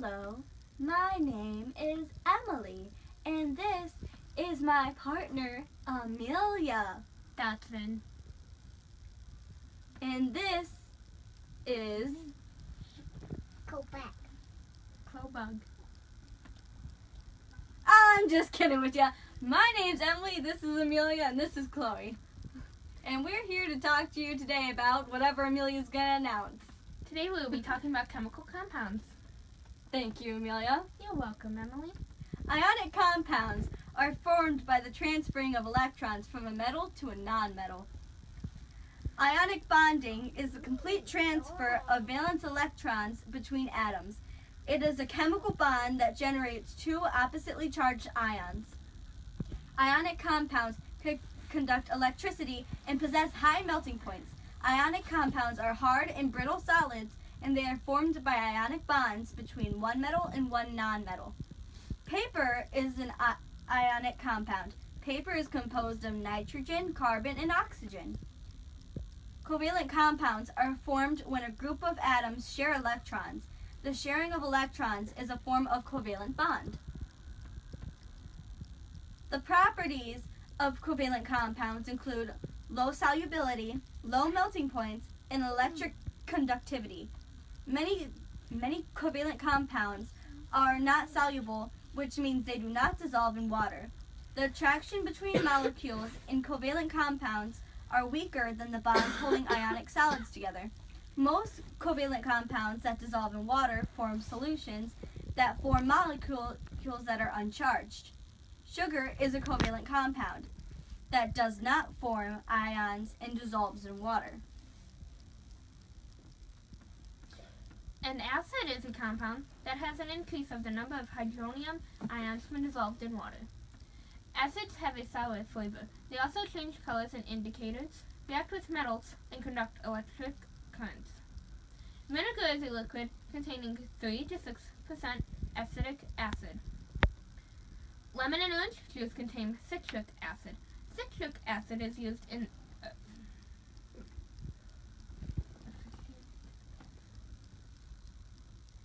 Hello, my name is Emily, and this is my partner, Amelia. Dotson. And this is Crowbug. I'm just kidding with ya. My name's Emily, this is Amelia, and this is Chloe. And we're here to talk to you today about whatever Amelia's gonna announce. Today we will be talking about chemical compounds. Thank you, Amelia. You're welcome, Emily. Ionic compounds are formed by the transferring of electrons from a metal to a nonmetal. Ionic bonding is the complete transfer of valence electrons between atoms. It is a chemical bond that generates two oppositely charged ions. Ionic compounds conduct electricity and possess high melting points. Ionic compounds are hard and brittle solids, and they are formed by ionic bonds between one metal and one nonmetal. Paper is an ionic compound. Paper is composed of nitrogen, carbon, and oxygen. Covalent compounds are formed when a group of atoms share electrons. The sharing of electrons is a form of covalent bond. The properties of covalent compounds include low solubility, low melting points, and electric conductivity. Many covalent compounds are not soluble, which means they do not dissolve in water. The attraction between molecules in covalent compounds are weaker than the bonds holding ionic solids together. Most covalent compounds that dissolve in water form solutions that form molecules that are uncharged. Sugar is a covalent compound that does not form ions and dissolves in water. An acid is a compound that has an increase of the number of hydronium ions when dissolved in water. Acids have a sour flavor. They also change colors and indicators, react with metals, and conduct electric currents. Vinegar is a liquid containing 3 to 6% acetic acid. Lemon and orange juice contain citric acid. Citric acid is used in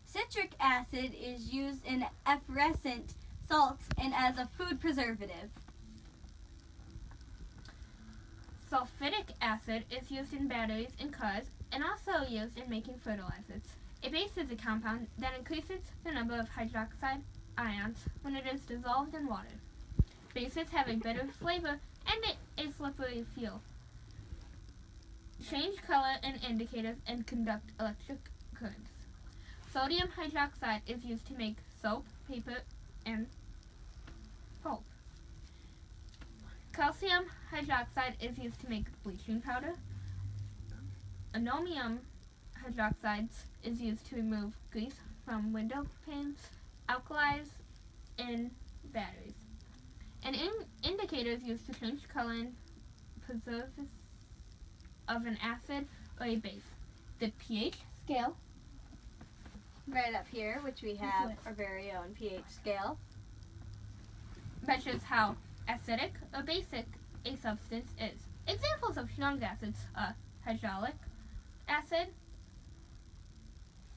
Citric acid is used in effervescent salts and as a food preservative. Sulfitic acid is used in batteries and cars and also used in making fertilizers. A base is a compound that increases the number of hydroxide ions when it is dissolved in water. Bases have a bitter flavor and a slippery feel. Change color and indicators and conduct electric currents. Sodium hydroxide is used to make soap, paper, and pulp. Calcium hydroxide is used to make bleaching powder. Ammonium hydroxide is used to remove grease from window panes, alkalis, and batteries. An indicator is used to change color and preserve of an acid or a base. The pH scale, Right up here, which we have our very own pH scale, measures how acidic or basic a substance is. Examples of strong acids are hydraulic acid,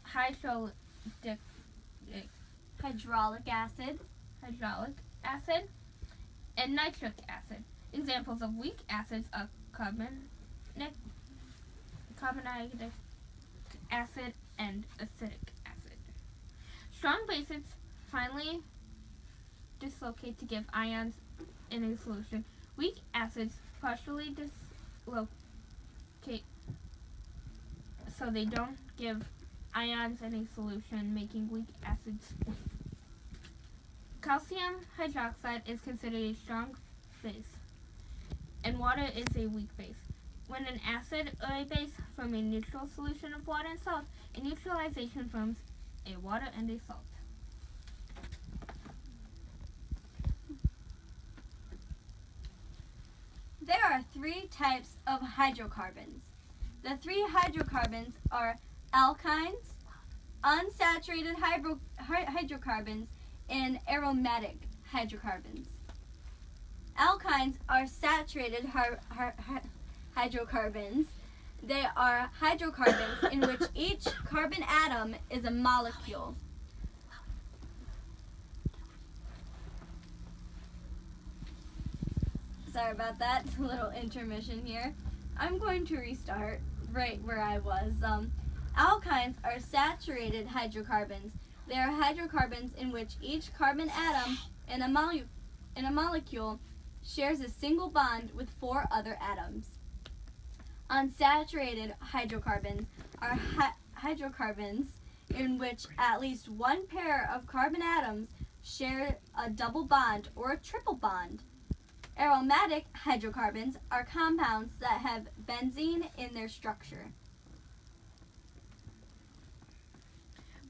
hydraulic acid, and nitric acid. Examples of weak acids are carbonic acid and acidic acid. Strong bases finally dislocate to give ions in a solution. Weak acids partially dislocate so they don't give ions in a solution, making weak acids weak. Calcium hydroxide is considered a strong base, and water is a weak base. When an acid or a base form a neutral solution of water and salt, a neutralization forms a water and a salt. There are 3 types of hydrocarbons. The 3 hydrocarbons are alkynes, unsaturated hydrocarbons, and aromatic hydrocarbons. Alkynes are saturated hydrocarbons. They are hydrocarbons in which each carbon atom is a molecule. sorry about that. A little intermission here. I'm going to restart right where I was. Alkynes are saturated hydrocarbons. They are hydrocarbons in which each carbon atom in a molecule shares a single bond with 4 other atoms. Unsaturated hydrocarbons are hydrocarbons in which at least one pair of carbon atoms share a double bond or a triple bond. Aromatic hydrocarbons are compounds that have benzene in their structure.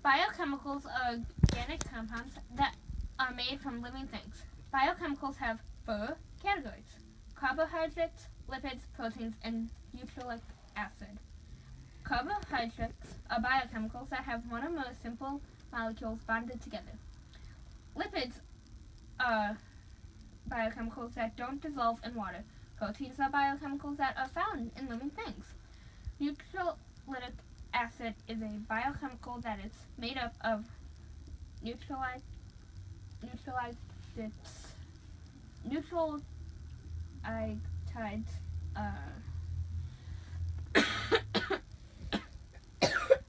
Biochemicals are organic compounds that are made from living things. Biochemicals have 4 categories: carbohydrates, lipids, proteins, and nucleic acid. Carbohydrates are biochemicals that have one or more simple molecules bonded together. Lipids are biochemicals that don't dissolve in water. Proteins are biochemicals that are found in living things. Nucleic acid is a biochemical that is made up of nucleides.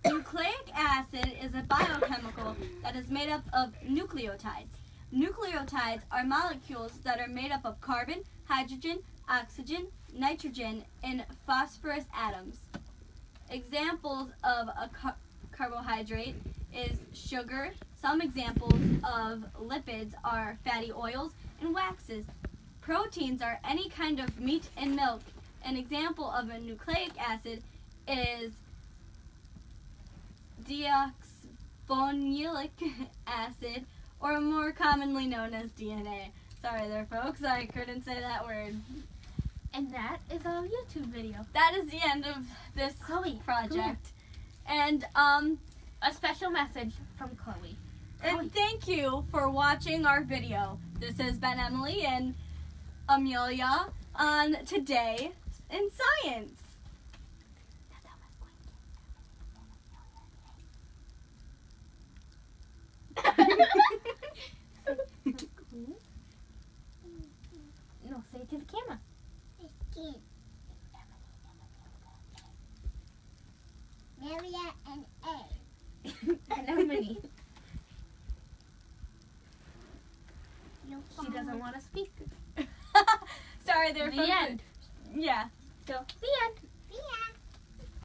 Nucleic acid is a biochemical that is made up of nucleotides. Nucleotides are molecules that are made up of carbon, hydrogen, oxygen, nitrogen, and phosphorus atoms. Examples of a carbohydrate is sugar. Some examples of lipids are fatty oils and waxes. Proteins are any kind of meat and milk. An example of a nucleic acid is deoxyribonucleic acid, or more commonly known as DNA. Sorry there, folks, I couldn't say that word. And that is our YouTube video. That is the end of this project. And a special message from Chloe. And thank you for watching our video. This has been Emily and Amelia on Today in Science. No, say it to the camera. Maria and A. And Emily. She She doesn't want to speak. Sorry, there. The end. Yeah. So, the end.